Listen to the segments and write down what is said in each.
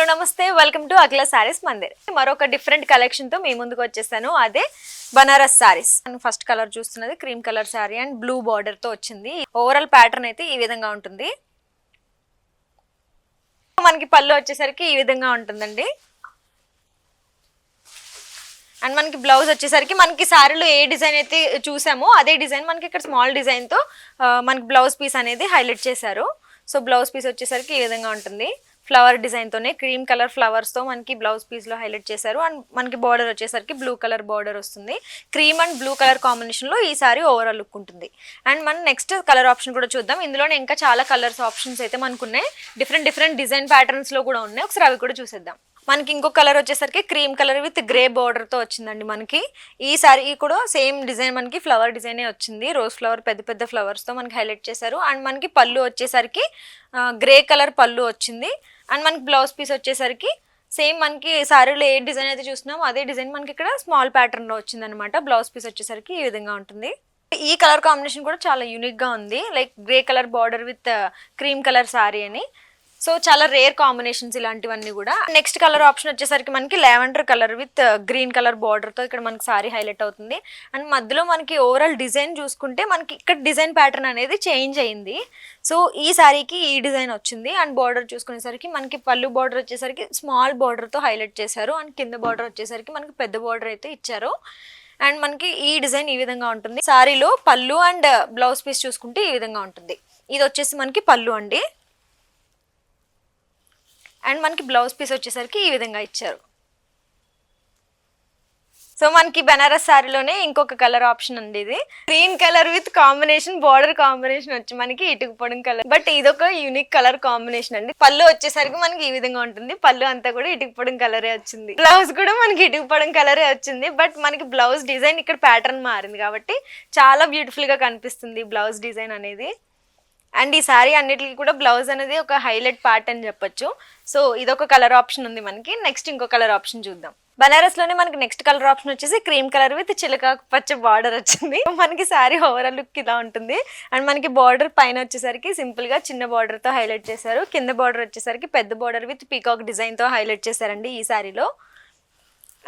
నమస్తే welcome to అఖిల సారీస్ మందిర్. మరొక different collection తో మీ ముందుకు వచ్చేసాను. అదే బనారస్ సారీస్. ఫస్ట్ కలర్ చూస్తున్నది cream colour sorry and blue border తో వచ్చింది. ఓవరాల్ ప్యాటర్న్ అయితే ఈ విధంగా ఉంటుంది. మనకి పళ్ళు వచ్చేసరికి ఈ విధంగా ఉంటుందండి. అండ్ మనకి బ్లౌజ్ వచ్చేసరికి మనకి శారీలో ఏ డిజైన్ అయితే చూసామో అదే డిజైన్ మనకి ఇక్కడ స్మాల్ డిజైన్ తో మనకి బ్లౌజ్ పీస్ అనేది హైలైట్ చేశారు. సో బ్లౌజ్ పీస్ వచ్చేసరికి ఈ విధంగా ఉంటుంది. ఫ్లవర్ డిజైన్ తోనే క్రీమ్ కలర్ ఫ్లవర్స్ తో మనకి బ్లౌజ్ పీస్ లో హైలైట్ చేశారు. అండ్ మనకి బార్డర్ వచ్చేసరికి బ్లూ కలర్ బార్డర్ వస్తుంది. Cream and blue colour combination లో ఈ సారీ ఓవరాల్ లుక్ ఉంటుంది. అండ్ మనం నెక్స్ట్ కలర్ ఆప్షన్ కూడా చూద్దాం. ఇందులోనే ఇంకా చాలా కలర్స్ ఆప్షన్స్ అయితే మనకు ఉన్నాయి. డిఫరెంట్ డిజైన్ ప్యాటర్న్స్ లో కూడా ఉన్నాయి. ఒకసారి అవి కూడా చూసేద్దాం. మనకి ఇంకో కలర్ వచ్చేసరికి cream colour with grey border తో వచ్చిందండి. మనకి ఈ సారీ కూడా సేమ్ డిజైన్ మనకి ఫ్లవర్ డిజైనే వచ్చింది. రోజ్ ఫ్లవర్ పెద్ద పెద్ద ఫ్లవర్స్ తో మనకి హైలైట్ చేశారు. అండ్ మనకి పళ్ళు వచ్చేసరికి గ్రే కలర్ పళ్ళు వచ్చింది. అండ్ మనకి బ్లౌజ్ పీస్ వచ్చేసరికి సేమ్ మనకి సారీలో ఏ డిజైన్ అయితే చూస్తున్నామో అదే డిజైన్ మనకి ఇక్కడ స్మాల్ ప్యాటర్న్ లో వచ్చింది అనమాట. బ్లౌజ్ పీస్ వచ్చేసరికి ఈ విధంగా ఉంటుంది. ఈ కలర్ కాంబినేషన్ కూడా చాలా యూనిక్ గా ఉంది. Like grey colour border with cream colour sorry అని. సో చాలా రేర్ కాంబినేషన్స్ ఇలాంటివన్నీ కూడా. నెక్స్ట్ కలర్ ఆప్షన్ వచ్చేసరికి మనకి lavender colour with green colour border తో ఇక్కడ మనకి సారీ హైలైట్ అవుతుంది. అండ్ మధ్యలో మనకి ఓవరాల్ డిజైన్ చూసుకుంటే మనకి ఇక్కడ డిజైన్ ప్యాటర్న్ అనేది చేంజ్ అయింది. సో ఈ సారీకి ఈ డిజైన్ వచ్చింది. అండ్ బార్డర్ చూసుకునేసరికి మనకి పళ్ళు బార్డర్ వచ్చేసరికి స్మాల్ బార్డర్ తో హైలైట్ చేశారు. అండ్ కింద బార్డర్ వచ్చేసరికి మనకి పెద్ద బార్డర్ అయితే ఇచ్చారు. అండ్ మనకి ఈ డిజైన్ ఈ విధంగా ఉంటుంది. సారీలో పళ్ళు అండ్ బ్లౌజ్ పీస్ చూసుకుంటే ఈ విధంగా ఉంటుంది. ఇది వచ్చేసి మనకి పళ్ళు అండి. అండ్ మనకి బ్లౌజ్ పీస్ వచ్చేసరికి ఈ విధంగా ఇచ్చారు. సో మనకి బనారస్ శారీలోనే ఇంకొక కలర్ ఆప్షన్ ఉంది. ఇది green colour with combination border combination వచ్చి మనకి ఇటుకు పొడం కలర్. బట్ ఇదొక యూనిక్ కలర్ కాంబినేషన్ అండి. పళ్ళు వచ్చేసరికి మనకి ఈ విధంగా ఉంటుంది. పళ్ళు అంతా కూడా ఇటుకు పొడం కలరే వచ్చింది. బ్లౌజ్ కూడా మనకి ఇటుకు పొడం కలరే వచ్చింది. బట్ మనకి బ్లౌజ్ డిజైన్ ఇక్కడ ప్యాటర్న్ మారింది కాబట్టి చాలా బ్యూటిఫుల్ గా కనిపిస్తుంది బ్లౌజ్ డిజైన్ అనేది. అండ్ ఈ సారీ అన్నిటికీ కూడా బ్లౌజ్ అనేది ఒక హైలైట్ పార్ట్ అని చెప్పొచ్చు. సో ఇదొక కలర్ ఆప్షన్ ఉంది మనకి. నెక్స్ట్ ఇంకో కలర్ ఆప్షన్ చూద్దాం. బనారస్ లోనే మనకి నెక్స్ట్ కలర్ ఆప్షన్ వచ్చేసి క్రీమ్ కలర్ విత్ చిలకాకు పచ్చ బార్డర్ వచ్చింది. మనకి సారీ ఓవరాల్ లుక్ ఇలా ఉంటుంది. అండ్ మనకి బార్డర్ పైన వచ్చేసరికి సింపుల్ గా చిన్న బార్డర్ తో హైలైట్ చేశారు. కింద బార్డర్ వచ్చేసరికి పెద్ద బార్డర్ విత్ పీకాక్ డిజైన్ తో హైలైట్ చేశారండి ఈ సారీలో.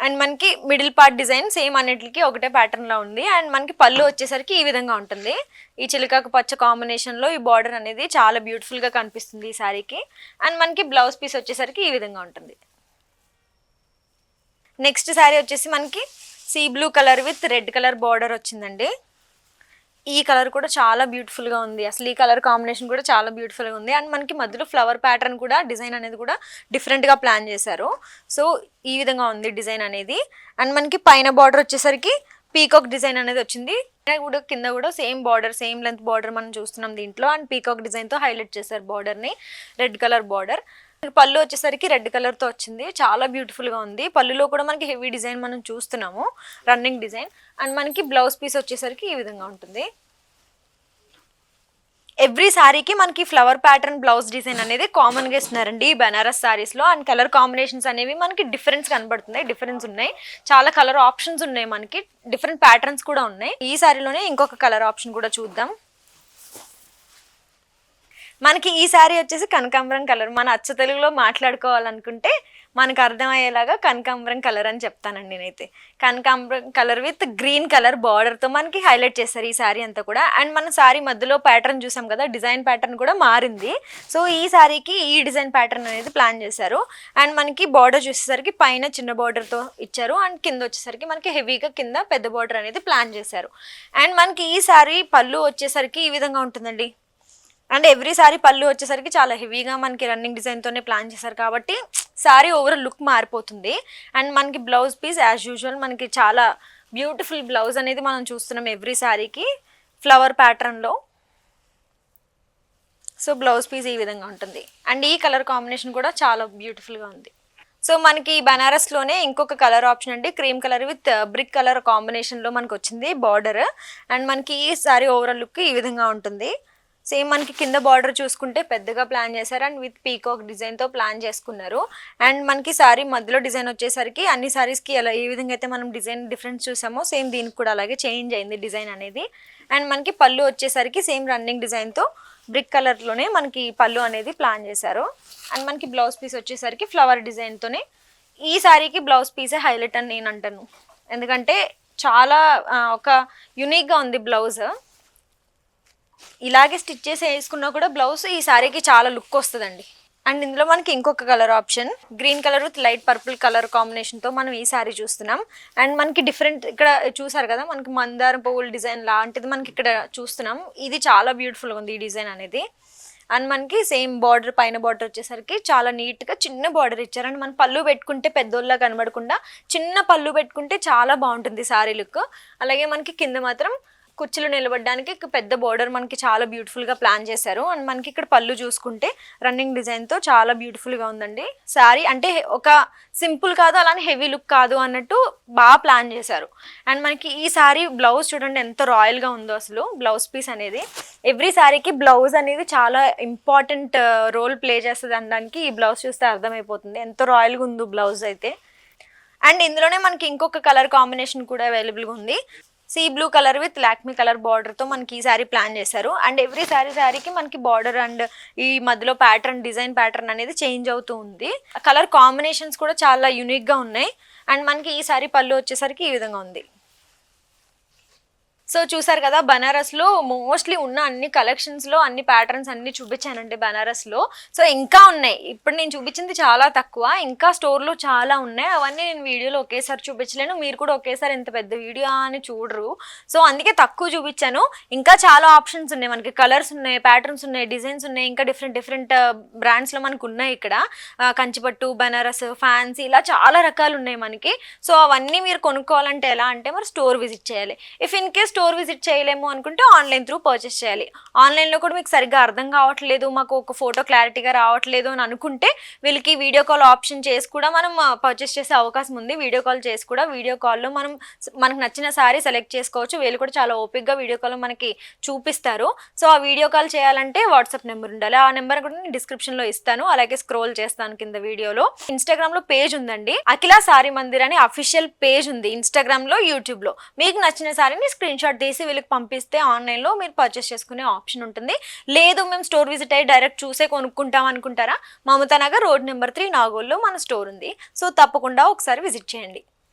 అండ్ మనకి మిడిల్ పార్ట్ డిజైన్ సేమ్ అన్నిటికి ఒకటే ప్యాటర్న్ లో ఉంది. అండ్ మనకి పళ్ళు వచ్చేసరికి ఈ విధంగా ఉంటుంది. ఈ చిలకాకు పచ్చ కాంబినేషన్ లో ఈ బార్డర్ అనేది చాలా బ్యూటిఫుల్ గా కనిపిస్తుంది ఈ సారీకి. అండ్ మనకి బ్లౌజ్ పీస్ వచ్చేసరికి ఈ విధంగా ఉంటుంది. నెక్స్ట్ సారీ వచ్చేసి మనకి see blue colour with red colour border వచ్చిందండి. ఈ కలర్ కూడా చాలా బ్యూటిఫుల్ గా ఉంది. అసలు ఈ కలర్ కాంబినేషన్ కూడా చాలా బ్యూటిఫుల్ గా ఉంది. అండ్ మనకి మధ్యలో ఫ్లవర్ ప్యాటర్న్ కూడా డిజైన్ అనేది కూడా డిఫరెంట్ గా ప్లాన్ చేశారు. సో ఈ విధంగా ఉంది డిజైన్ అనేది. అండ్ మనకి పైన బార్డర్ వచ్చేసరికి పీకాక్ డిజైన్ అనేది వచ్చింది. కూడా కింద కూడా same border same length border మనం చూస్తున్నాం దీంట్లో. అండ్ పీకాక్ డిజైన్ తో హైలైట్ చేశారు బార్డర్ ని. Red colour border. పళ్ళు వచ్చేసరికి రెడ్ కలర్ తో వచ్చింది. చాలా బ్యూటిఫుల్ గా ఉంది. పళ్ళులో కూడా మనకి హెవీ డిజైన్ మనం చూస్తున్నాము, రన్నింగ్ డిజైన్. అండ్ మనకి బ్లౌజ్ పీస్ వచ్చేసరికి ఈ విధంగా ఉంటుంది. ఎవ్రీ సారీకి మనకి ఫ్లవర్ ప్యాటర్న్ బ్లౌజ్ డిజైన్ అనేది కామన్ గా ఇస్తున్నారండి ఈ బనారస్ సారీస్ లో. అండ్ కలర్ కాంబినేషన్స్ అనేవి మనకి డిఫరెన్స్ కనబడుతున్నాయి, డిఫరెన్స్ ఉన్నాయి. చాలా కలర్ ఆప్షన్స్ ఉన్నాయి, మనకి డిఫరెంట్ ప్యాటర్న్స్ కూడా ఉన్నాయి. ఈ సారీలోనే ఇంకొక కలర్ ఆప్షన్ కూడా చూద్దాం. మనకి ఈ సారీ వచ్చేసి కనకాంబరం కలర్. మన అచ్చ తెలుగులో మాట్లాడుకోవాలనుకుంటే మనకు అర్థమయ్యేలాగా కనకాంబరం కలర్ అని చెప్తానండి నేనైతే. కనకాంబరం colour with green colour border తో మనకి హైలైట్ చేస్తారు ఈ సారీ అంతా కూడా. అండ్ మన సారీ మధ్యలో ప్యాటర్న్ చూసాం కదా, డిజైన్ ప్యాటర్న్ కూడా మారింది. సో ఈ సారీకి ఈ డిజైన్ ప్యాటర్న్ అనేది ప్లాన్ చేశారు. అండ్ మనకి బార్డర్ చూసేసరికి పైన చిన్న బార్డర్ తో ఇచ్చారు. అండ్ కింద వచ్చేసరికి మనకి హెవీగా కింద పెద్ద బార్డర్ అనేది ప్లాన్ చేశారు. అండ్ మనకి ఈ సారీ పళ్ళు వచ్చేసరికి ఈ విధంగా ఉంటుందండి. అండ్ ఎవ్రీ సారీ పళ్ళు వచ్చేసరికి చాలా హెవీగా మనకి రన్నింగ్ డిజైన్ తోనే ప్లాన్ చేశారు కాబట్టి సారీ ఓవరాల్ లుక్ మారిపోతుంది. అండ్ మనకి బ్లౌజ్ పీస్ యాజ్ యూజువల్ మనకి చాలా బ్యూటిఫుల్ బ్లౌజ్ అనేది మనం చూస్తున్నాం ఎవ్రీ సారీకి ఫ్లవర్ ప్యాటర్న్ లో. సో బ్లౌజ్ పీస్ ఈ విధంగా ఉంటుంది. అండ్ ఈ కలర్ కాంబినేషన్ కూడా చాలా బ్యూటిఫుల్ గా ఉంది. సో మనకి బనారస్ లోనే ఇంకొక కలర్ ఆప్షన్ అండి. Cream colour with brick colour combination లో మనకి వచ్చింది బార్డర్. అండ్ మనకి ఈ సారీ ఓవరాల్ లుక్ ఈ విధంగా ఉంటుంది. సేమ్ మనకి కింద బార్డర్ చూసుకుంటే పెద్దగా ప్లాన్ చేశారు. అండ్ విత్ పీకాక్ డిజైన్ తో ప్లాన్ చేసుకున్నారు. అండ్ మనకి సారీ మధ్యలో డిజైన్ వచ్చేసరికి అన్ని సారీస్ కి ఎలా ఏ విధంగా అయితే మనం డిజైన్ డిఫరెన్స్ చూసామో సేమ్ దీనికి కూడా అలాగే చేంజ్ అయింది డిజైన్ అనేది. అండ్ మనకి పళ్ళు వచ్చేసరికి సేమ్ రన్నింగ్ డిజైన్ తో బ్రిక్ కలర్లోనే మనకి పళ్ళు అనేది ప్లాన్ చేశారు. అండ్ మనకి బ్లౌజ్ పీస్ వచ్చేసరికి ఫ్లవర్ డిజైన్తోనే. ఈ శారీకి బ్లౌజ్ పీసే హైలైట్ అని నేను అంటాను, ఎందుకంటే చాలా ఒక యూనిక్గా ఉంది బ్లౌజ్. ఇలాగే స్టిచ్ చేసి వేసుకున్నా కూడా బ్లౌజ్ ఈ శారీకి చాలా లుక్ వస్తుందండి. అండ్ ఇందులో మనకి ఇంకొక colour option, green colour with light purple colour కాంబినేషన్తో మనం ఈ శారీ చూస్తున్నాం. అండ్ మనకి డిఫరెంట్ ఇక్కడ చూసారు కదా, మనకి మందారం పువ్వుల డిజైన్ లాంటిది మనకి ఇక్కడ చూస్తున్నాం. ఇది చాలా బ్యూటిఫుల్గా ఉంది ఈ డిజైన్ అనేది. అండ్ మనకి సేమ్ బార్డర్, పైన బార్డర్ వచ్చేసరికి చాలా నీట్గా చిన్న బార్డర్ ఇచ్చారు. అండ్ మన పళ్ళు పెట్టుకుంటే పెద్దోళ్ళ కనబడకుండా చిన్న పళ్ళు పెట్టుకుంటే చాలా బాగుంటుంది శారీ లుక్. అలాగే మనకి కింద మాత్రం కుచ్చులు నిలబడడానికి పెద్ద బోర్డర్ మనకి చాలా బ్యూటిఫుల్గా ప్లాన్ చేశారు. అండ్ మనకి ఇక్కడ పళ్ళు చూసుకుంటే రన్నింగ్ డిజైన్తో చాలా బ్యూటిఫుల్గా ఉందండి శారీ. అంటే ఒక సింపుల్ కాదు, అలానే హెవీ లుక్ కాదు అన్నట్టు బాగా ప్లాన్ చేశారు. అండ్ మనకి ఈ శారీ బ్లౌజ్ చూడండి ఎంత రాయల్గా ఉందో అసలు. బ్లౌజ్ పీస్ అనేది ఎవ్రీ శారీకి బ్లౌజ్ అనేది చాలా ఇంపార్టెంట్ రోల్ ప్లే చేస్తుంది అనడానికి ఈ బ్లౌజ్ చూస్తే అర్థమైపోతుంది ఎంత రాయల్గా ఉందో బ్లౌజ్ అయితే. అండ్ ఇందులోనే మనకి ఇంకొక కలర్ కాంబినేషన్ కూడా అవైలబుల్గా ఉంది. Sea blue colour with Lakme colour బార్డర్తో మనకి ఈ శారీ ప్లాన్ చేశారు. అండ్ ఎవ్రీ శారీకి మనకి బార్డర్ అండ్ ఈ మధ్యలో ప్యాటర్న్, డిజైన్ ప్యాటర్న్ అనేది చేంజ్ అవుతూ ఉంది. కలర్ కాంబినేషన్స్ కూడా చాలా యూనిక్గా ఉన్నాయి. అండ్ మనకి ఈ శారీ పళ్ళు వచ్చేసరికి ఈ విధంగా ఉంది. సో చూసారు కదా, బనారస్లో మోస్ట్లీ ఉన్న అన్ని కలెక్షన్స్లో అన్ని ప్యాటర్న్స్ అన్ని చూపించానంటే బనారస్లో. సో ఇంకా ఉన్నాయి, ఇప్పుడు నేను చూపించింది చాలా తక్కువ, ఇంకా స్టోర్లో చాలా ఉన్నాయి. అవన్నీ నేను వీడియోలో ఒకేసారి చూపించలేను, మీరు కూడా ఒకేసారి ఇంత పెద్ద వీడియో అని చూడరు. సో అందుకే తక్కువ చూపించాను. ఇంకా చాలా ఆప్షన్స్ ఉన్నాయి, మనకి కలర్స్ ఉన్నాయి, ప్యాటర్న్స్ ఉన్నాయి, డిజైన్స్ ఉన్నాయి, ఇంకా డిఫరెంట్ బ్రాండ్స్లో మనకు ఉన్నాయి. ఇక్కడ కంచిపట్టు, బనారస్, ఫ్యాన్సీ ఇలా చాలా రకాలు ఉన్నాయి మనకి. సో అవన్నీ మీరు కొనుక్కోవాలంటే ఎలా అంటే మరి స్టోర్ విజిట్ చేయాలి. If in case store visit చేయలేము అనుకుంటే ఆన్లైన్ త్రూ పర్చేస్ చేయాలి. ఆన్లైన్లో కూడా మీకు సరిగ్గా అర్థం కావట్లేదు, మాకు ఒక ఫోటో క్లారిటీగా రావట్లేదు అని అనుకుంటే వీళ్ళకి వీడియో కాల్ ఆప్షన్ చేసి కూడా మనం పర్చేస్ చేసే అవకాశం ఉంది. వీడియో కాల్ చేసి కూడా వీడియో కాల్లో మనకు నచ్చిన శారీ సెలెక్ట్ చేసుకోవచ్చు. వీళ్ళు కూడా చాలా ఓపిక్గా వీడియో కాల్ మనకి చూపిస్తారు. సో ఆ వీడియో కాల్ చేయాలంటే వాట్సాప్ నెంబర్ ఉండాలి. ఆ నెంబర్ కూడా నేను డిస్క్రిప్షన్లో ఇస్తాను, అలాగే స్క్రోల్ చేస్తాను కింద వీడియోలో. ఇన్స్టాగ్రామ్లో పేజ్ ఉందండి, అఖిల సారీ మందిర్ అని అఫీషియల్ పేజ్ ఉంది ఇన్స్టాగ్రామ్లో, యూట్యూబ్లో. మీకు నచ్చిన సారీని స్క్రీన్ షాట్ తీసి వీళ్ళకి పంపిస్తే ఆన్లైన్లో మీరు పర్చేస్ చేసుకునే ఆప్షన్ ఉంటుంది. లేదు మేము స్టోర్ విజిట్ అయ్యి డైరెక్ట్ చూసే కొనుక్కుంటాం అనుకుంటారా, మమతా నగర్ రోడ్ నెంబర్ 3 నాగోల్లో మన స్టోర్ ఉంది. సో తప్పకుండా ఒకసారి విజిట్ చేయండి.